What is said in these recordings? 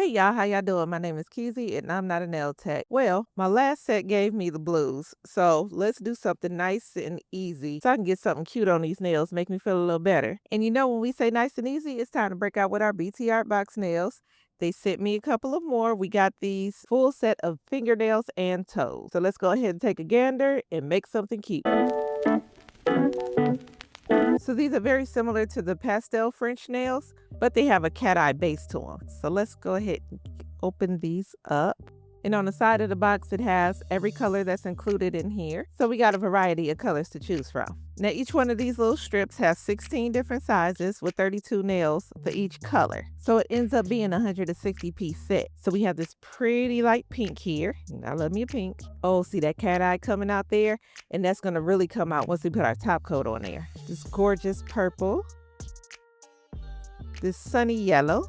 Hey y'all, how y'all doing? My name is Kizzy and I'm not a nail tech. Well, my last set gave me the blues, so let's do something nice and easy so I can get something cute on these nails, make me feel a little better. And you know, when we say nice and easy, it's time to break out with our BTArtbox nails. They sent me a couple of more. We got these full set of fingernails and toes. So let's go ahead and take a gander and make something cute. So these are very similar to the pastel French nails, but they have a cat eye base to them. So let's go ahead and open these up. And on the side of the box, it has every color that's included in here. So we got a variety of colors to choose from. Now, each one of these little strips has 16 different sizes with 32 nails for each color. So it ends up being a 160-piece set. So we have this pretty light pink here. And I love me a pink. Oh, see that cat eye coming out there? And that's going to really come out once we put our top coat on there. This gorgeous purple. This sunny yellow.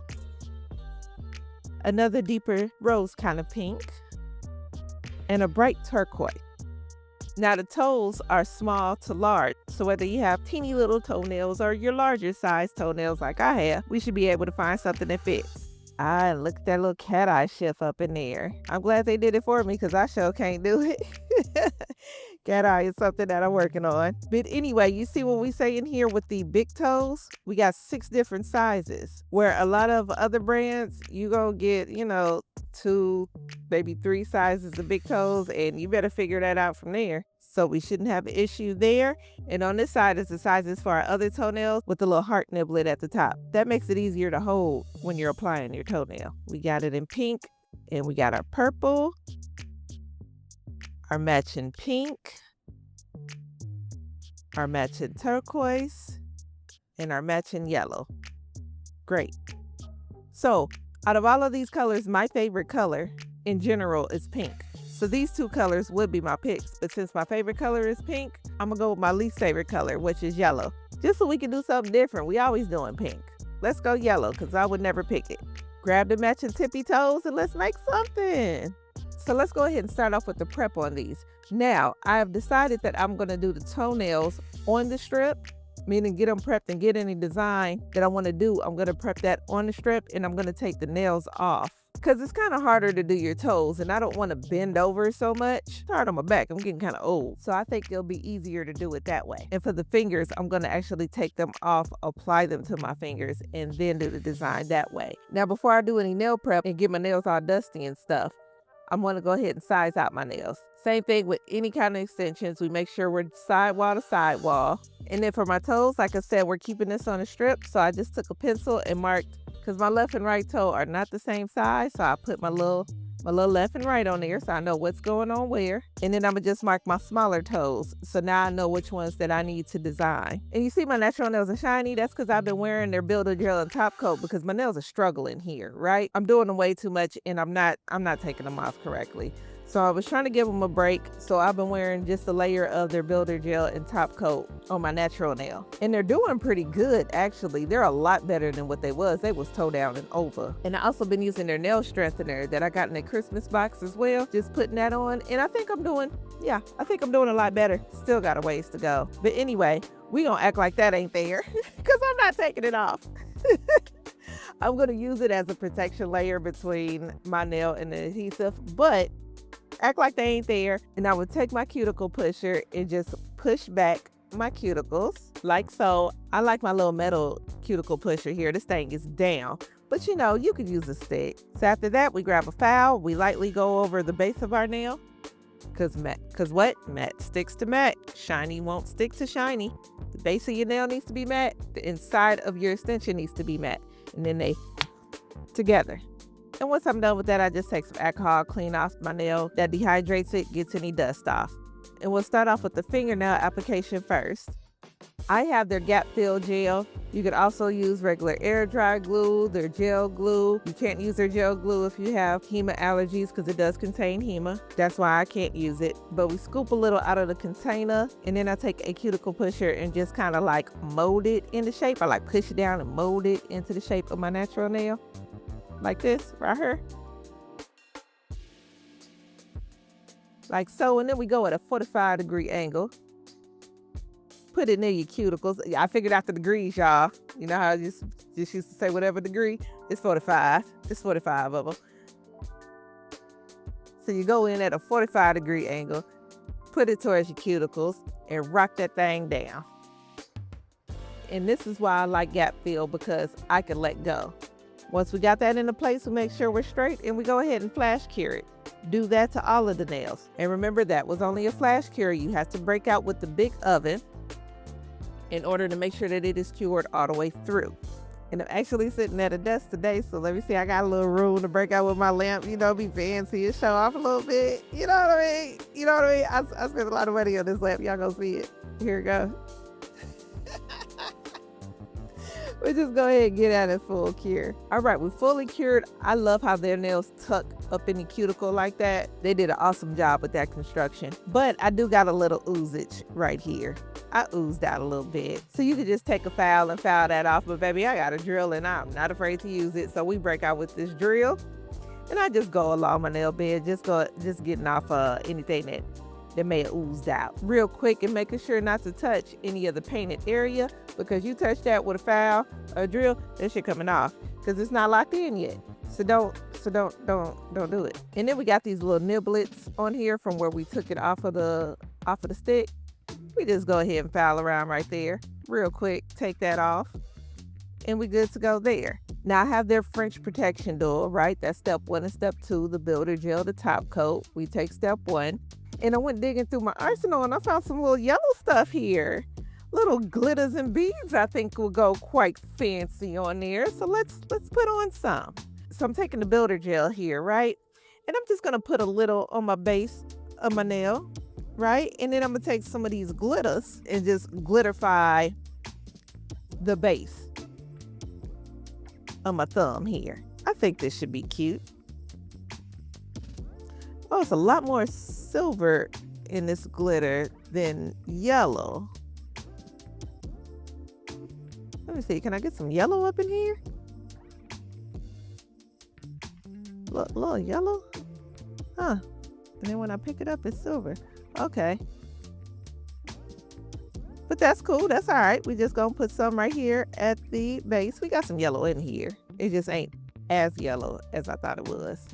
Another deeper rose kind of pink, and a bright turquoise. Now the toes are small to large, so whether you have teeny little toenails or your larger size toenails like I have, we should be able to find something that fits. Ah, look at that little cat eye shift up in there. I'm glad they did it for me because I sure can't do it. Cat eye is something that I'm working on. But anyway, you see what we say in here with the big toes? We got 6 different sizes. Where a lot of other brands, you gonna get, 2, maybe 3 sizes of big toes, and you better figure that out from there. So we shouldn't have an issue there. And on this side is the sizes for our other toenails with the little heart niblet at the top. That makes it easier to hold when you're applying your toenail. We got it in pink, and we got our purple, our matching pink, our matching turquoise, and our matching yellow. Great. So out of all of these colors, my favorite color in general is pink. So these 2 colors would be my picks, but since my favorite color is pink, I'm gonna go with my least favorite color, which is yellow. Just so we can do something different. We always doing pink. Let's go yellow, because I would never pick it. Grab the matching tippy toes and let's make something. So let's go ahead and start off with the prep on these. Now, I have decided that I'm gonna do the toenails on the strip, meaning get them prepped and get any design that I wanna do. I'm gonna prep that on the strip and I'm gonna take the nails off. Because it's kind of harder to do your toes and I don't want to bend over so much. It's hard on my back. I'm getting kind of old. So I think it'll be easier to do it that way. And for the fingers, I'm going to actually take them off, apply them to my fingers, and then do the design that way. Now, before I do any nail prep and get my nails all dusty and stuff, I'm going to go ahead and size out my nails. Same thing with any kind of extensions. We make sure we're sidewall to sidewall. And then for my toes, like I said, we're keeping this on a strip. So I just took a pencil and marked, because my left and right toe are not the same size. So I put my little left and right on there so I know what's going on where. And then I'm gonna just mark my smaller toes. So now I know which ones that I need to design. And you see my natural nails are shiny. That's because I've been wearing their builder gel and top coat because my nails are struggling here, right? I'm doing them way too much and I'm not taking them off correctly. So I was trying to give them a break. So I've been wearing just a layer of their builder gel and top coat on my natural nail. And they're doing pretty good, actually. They're a lot better than what they was. They was toe down and over. And I also been using their nail strengthener that I got in the Christmas box as well. Just putting that on. And I think I'm doing a lot better. Still got a ways to go. But anyway, we gonna act like that ain't there because I'm not taking it off. I'm gonna use it as a protection layer between my nail and the adhesive, but act like they ain't there. And I would take my cuticle pusher and just push back my cuticles like so. I like my little metal cuticle pusher here. This thing is down, but you could use a stick. So after that, we grab a file. We lightly go over the base of our nail because what? Matte sticks to matte. Shiny won't stick to shiny. The base of your nail needs to be matte. The inside of your extension needs to be matte. And then they together. And once I'm done with that, I just take some alcohol, clean off my nail. That dehydrates it, gets any dust off. And we'll start off with the fingernail application first. I have their gap fill gel. You could also use regular air dry glue, their gel glue. You can't use their gel glue if you have HEMA allergies because it does contain HEMA. That's why I can't use it. But we scoop a little out of the container and then I take a cuticle pusher and just kind of like mold it into shape. I like push it down and mold it into the shape of my natural nail. Like this right here. Like so, and then we go at a 45-degree angle. put it near your cuticles. I figured out the degrees, y'all. You know how I just used to say whatever degree? It's 45. It's 45 of them. So you go in at a 45-degree angle, put it towards your cuticles, and rock that thing down. And this is why I like gap fill, because I can let go. Once we got that into place, we make sure we're straight, and we go ahead and flash cure it. Do that to all of the nails. And remember, that was only a flash cure. You have to break out with the big oven in order to make sure that it is cured all the way through. And I'm actually sitting at a desk today, so let me see, I got a little room to break out with my lamp, you know, be fancy and show off a little bit. You know what I mean? You know what I mean? I spent a lot of money on this lamp. Y'all gonna see it. Here we go. We'll just go ahead and get at it full cure. All right, we're fully cured. I love how their nails tuck up in the cuticle like that. They did an awesome job with that construction. But I do got a little oozage right here. I oozed out a little bit. So you could just take a file and file that off. But baby, I got a drill and I'm not afraid to use it. So we break out with this drill. And I just go along my nail bed, just getting off anything that may have oozed out real quick, and making sure not to touch any of the painted area, because you touch that with a file or a drill, that shit coming off because it's not locked in yet. So don't do it. And then we got these little niblets on here from where we took it off of the stick. We just go ahead and file around right there real quick, take that off, and we good to go there. Now I have their French protection tool, right? That's step 1 and step 2, the builder gel, the top coat. We take step 1. And I went digging through my arsenal and I found some little yellow stuff here. Little glitters and beads I think will go quite fancy on there. So let's put on some. So I'm taking the builder gel here, right? And I'm just gonna put a little on my base of my nail, right? And then I'm gonna take some of these glitters and just glitterify the base of my thumb here. I think this should be cute. Oh, it's a lot more silver in this glitter than yellow. Let me see, can I get some yellow up in here? Little yellow? Huh. And then when I pick it up, it's silver. Okay. But that's cool, that's all right. We just gonna put some right here at the base. We got some yellow in here. It just ain't as yellow as I thought it was.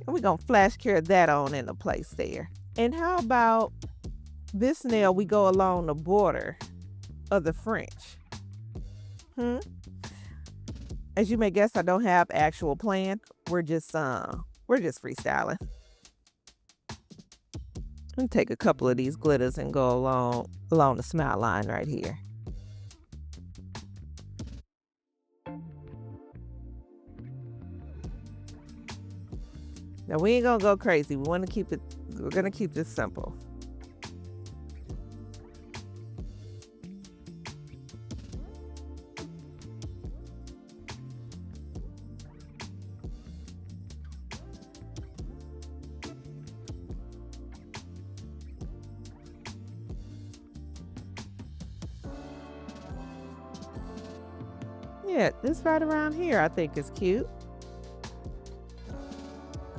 And we're gonna flash cure that on into place there. And how about this nail? We go along the border of the French. As you may guess, I don't have actual plan. We're just freestyling. I'm gonna take a couple of these glitters and go along the smile line right here. Now we ain't gonna go crazy. We're gonna keep this simple. Yeah, this right around here I think is cute.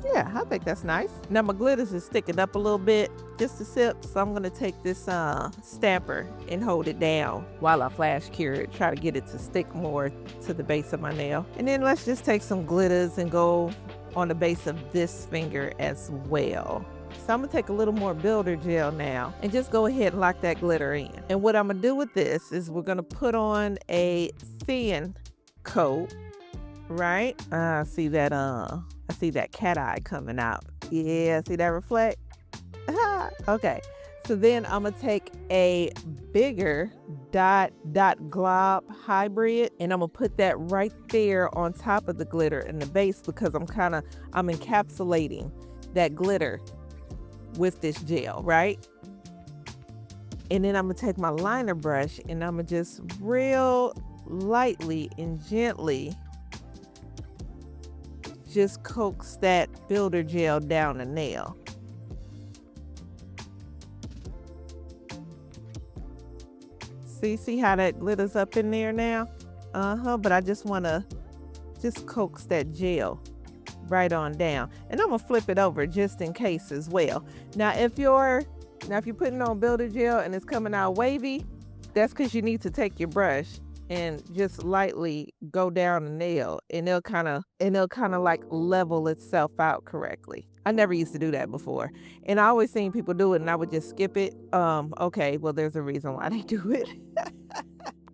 Yeah, I think that's nice. Now my glitters is sticking up a little bit, just a sip. So I'm gonna take this stamper and hold it down while I flash cure it. Try to get it to stick more to the base of my nail. And then let's just take some glitters and go on the base of this finger as well. So I'm gonna take a little more builder gel now and just go ahead and lock that glitter in. And what I'm gonna do with this is we're gonna put on a thin coat, right? I see that cat eye coming out. Yeah, see that reflect? Okay, so then I'm gonna take a bigger dot glob hybrid and I'm gonna put that right there on top of the glitter in the base, because I'm encapsulating that glitter with this gel, right? And then I'm gonna take my liner brush and I'm gonna just real lightly and gently just coax that builder gel down the nail. See how that glitters up in there now? But I just wanna coax that gel right on down. And I'm gonna flip it over just in case as well. Now, if your Now, if you're putting on builder gel and it's coming out wavy, that's because you need to take your brush and just lightly go down the nail, and it'll kind of like level itself out correctly. I never used to do that before, and I always seen people do it and I would just skip it. Okay, well, there's a reason why they do it.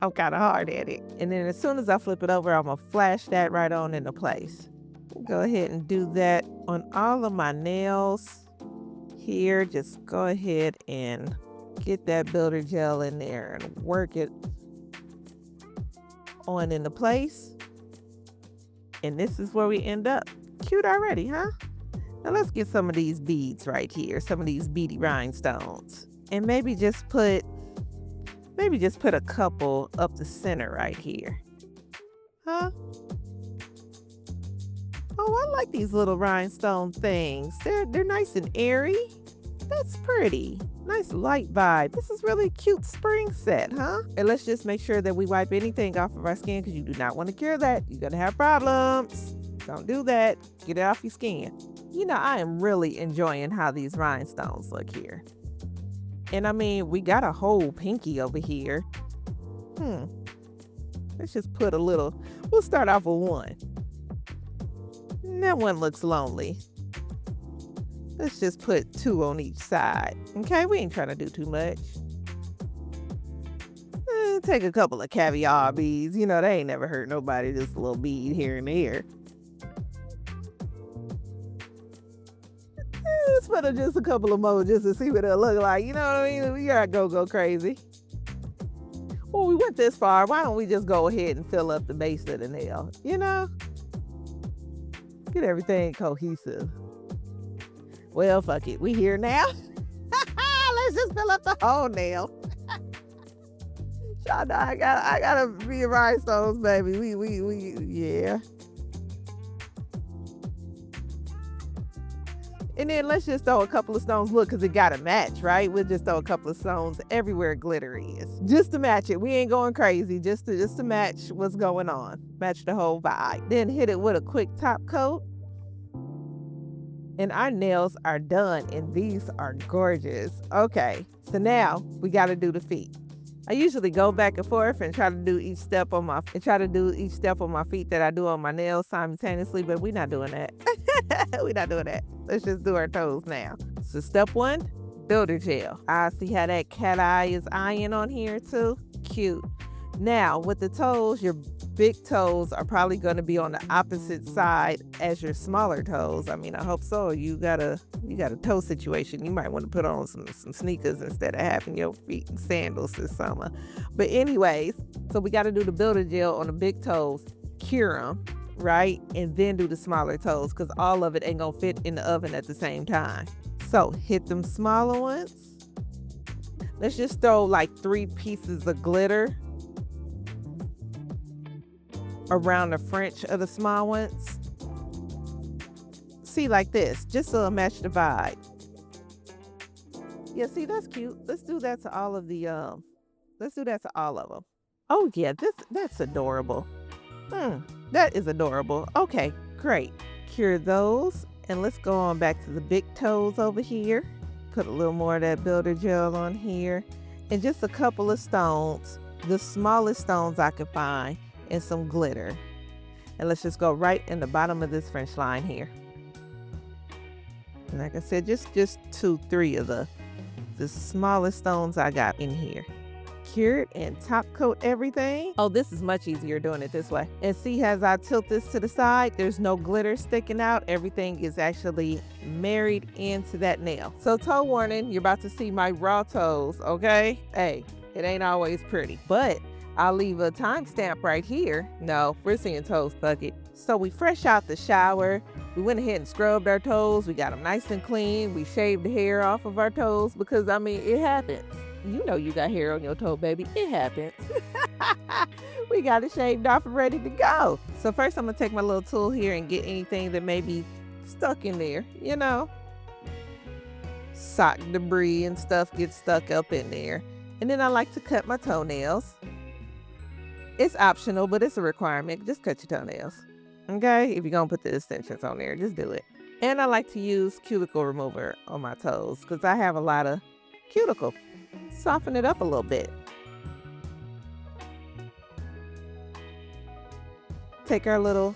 I'm kind of hard at it. And then as soon as I flip it over, I'm gonna flash that right on into place. Go ahead and do that on all of my nails here. Just go ahead and get that builder gel in there and work it on into place. And this is where we end up. Cute already, huh? Now let's get some of these beads right here, some of these beady rhinestones, and maybe just put a couple up the center right here. Huh? Oh, I like these little rhinestone things. They're nice and airy. That's pretty. Nice light vibe. This is really a cute spring set, huh? And let's just make sure that we wipe anything off of our skin, because you do not want to cure that. You're gonna have problems. Don't do that. Get it off your skin. You know, I am really enjoying how these rhinestones look here. And I mean, we got a whole pinky over here. Let's just put a little, we'll start off with one. That one looks lonely. Let's just put 2 on each side. Okay, we ain't trying to do too much. Take a couple of caviar beads. You know, they ain't never hurt nobody. Just a little bead here and there. Let's put just a couple of more just to see what it'll look like. You know what I mean? We gotta go crazy. Well, we went this far. Why don't we just go ahead and fill up the base of the nail? You know? Get everything cohesive. Well, fuck it. We here now. Let's just fill up the whole nail. Y'all know I gotta be rhinestones, baby. Yeah. And then let's just throw a couple of stones. Look, because it got to match, right? We'll just throw a couple of stones everywhere glitter is. Just to match it. We ain't going crazy. Just to match what's going on. Match the whole vibe. Then hit it with a quick top coat. And our nails are done. And these are gorgeous. Okay, so now we got to do the feet. I usually go back and forth and try to do each step on my feet that I do on my nails simultaneously, but we're not doing that. We're not doing that. Let's just do our toes now. So step 1, builder gel. I see how that cat eye is eyeing on here too. Cute. Now with the toes, your big toes are probably going to be on the opposite side as your smaller toes. I mean, I hope so. You got a toe situation. You might want to put on some sneakers instead of having your feet in sandals this summer. But anyways, so we got to do the builder gel on the big toes, cure them, right? And then do the smaller toes, because all of it ain't going to fit in the oven at the same time. So hit them smaller ones. Let's just throw like 3 pieces of glitter around the French of the small ones. See, like this, just so it'll match the vibe. Yeah, see, that's cute. Let's do that to all of the them. Oh yeah, that's adorable. That is adorable. Okay, great. Cure those, and let's go on back to the big toes over here. Put a little more of that builder gel on here, and just a couple of stones, the smallest stones I could find, and some glitter. And let's just go right in the bottom of this French line here. And like I said, just 2-3 of the smallest stones I got in here. Cure it and top coat everything. Oh, this is much easier doing it this way. And see, as I tilt this to the side, there's no glitter sticking out. Everything is actually married into that nail. So toe warning, you're about to see my raw toes, okay? Hey, it ain't always pretty, but I'll leave a timestamp right here. No, we're seeing toes, fuck it. So we fresh out the shower. We went ahead and scrubbed our toes. We got them nice and clean. We shaved the hair off of our toes because, I mean, it happens. You know you got hair on your toe, baby. It happens. We got it shaved off and ready to go. So first I'm going to take my little tool here and get anything that may be stuck in there, you know. Sock debris and stuff gets stuck up in there. And then I like to cut my toenails. It's optional, but it's a requirement. Just cut your toenails. Okay? If you're going to put the extensions on there, just do it. And I like to use cuticle remover on my toes because I have a lot of cuticle. Soften it up a little bit. Take our little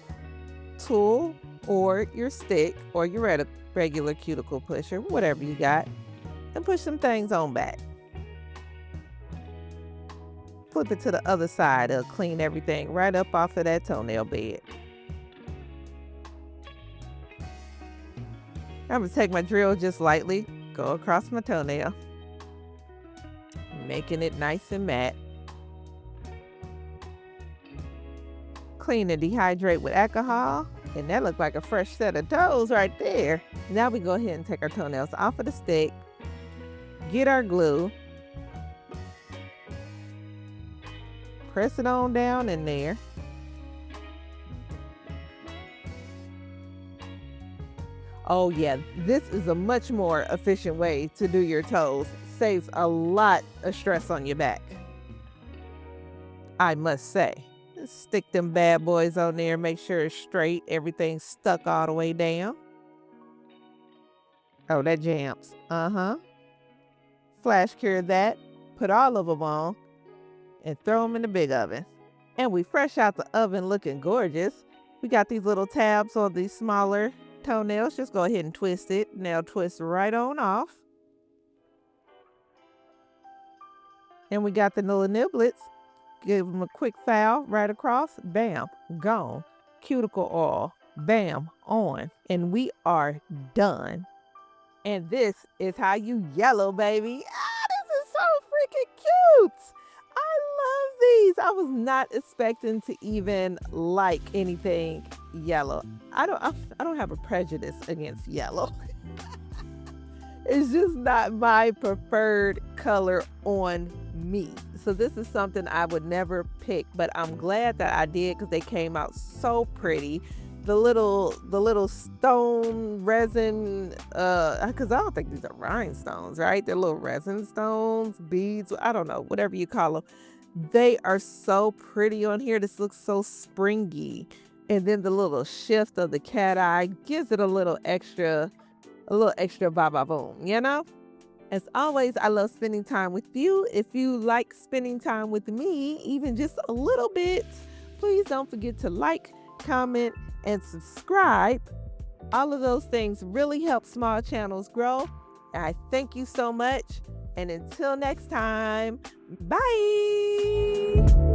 tool or your stick or your regular cuticle pusher, whatever you got, and push some things on back. Flip it to the other side. It'll clean everything right up off of that toenail bed. I'm gonna take my drill just lightly, go across my toenail, making it nice and matte. Clean and dehydrate with alcohol, and that looked like a fresh set of toes right there. Now we go ahead and take our toenails off of the stick, get our glue, press it on down in there. Oh yeah, this is a much more efficient way to do your toes. Saves a lot of stress on your back, I must say. Stick them bad boys on there, make sure it's straight, everything's stuck all the way down. Oh, that jams. Flash cure that, put all of them on, and throw them in the big oven. And we fresh out the oven looking gorgeous. We got these little tabs on these smaller toenails. Just go ahead and twist it. Nail twist right on off. And we got the little niblets. Give them a quick foul right across. Bam, gone. Cuticle oil. Bam, on. And we are done. And this is how you yellow, baby. Ah, this is so freaking cute. I love these. I was not expecting to even like anything yellow. I don't have a prejudice against yellow. It's just not my preferred color on me. So this is something I would never pick, but I'm glad that I did because they came out so pretty. The little stone resin, because I don't think these are rhinestones, right? They're little resin stones, beads, I don't know, whatever you call them. They are so pretty on here. This looks so springy. And then the little shift of the cat eye gives it a little extra ba-ba-boom, you know? As always, I love spending time with you. If you like spending time with me, even just a little bit, please don't forget to like, comment, and subscribe. All of those things really help small channels grow. I thank you so much. And until next time, bye.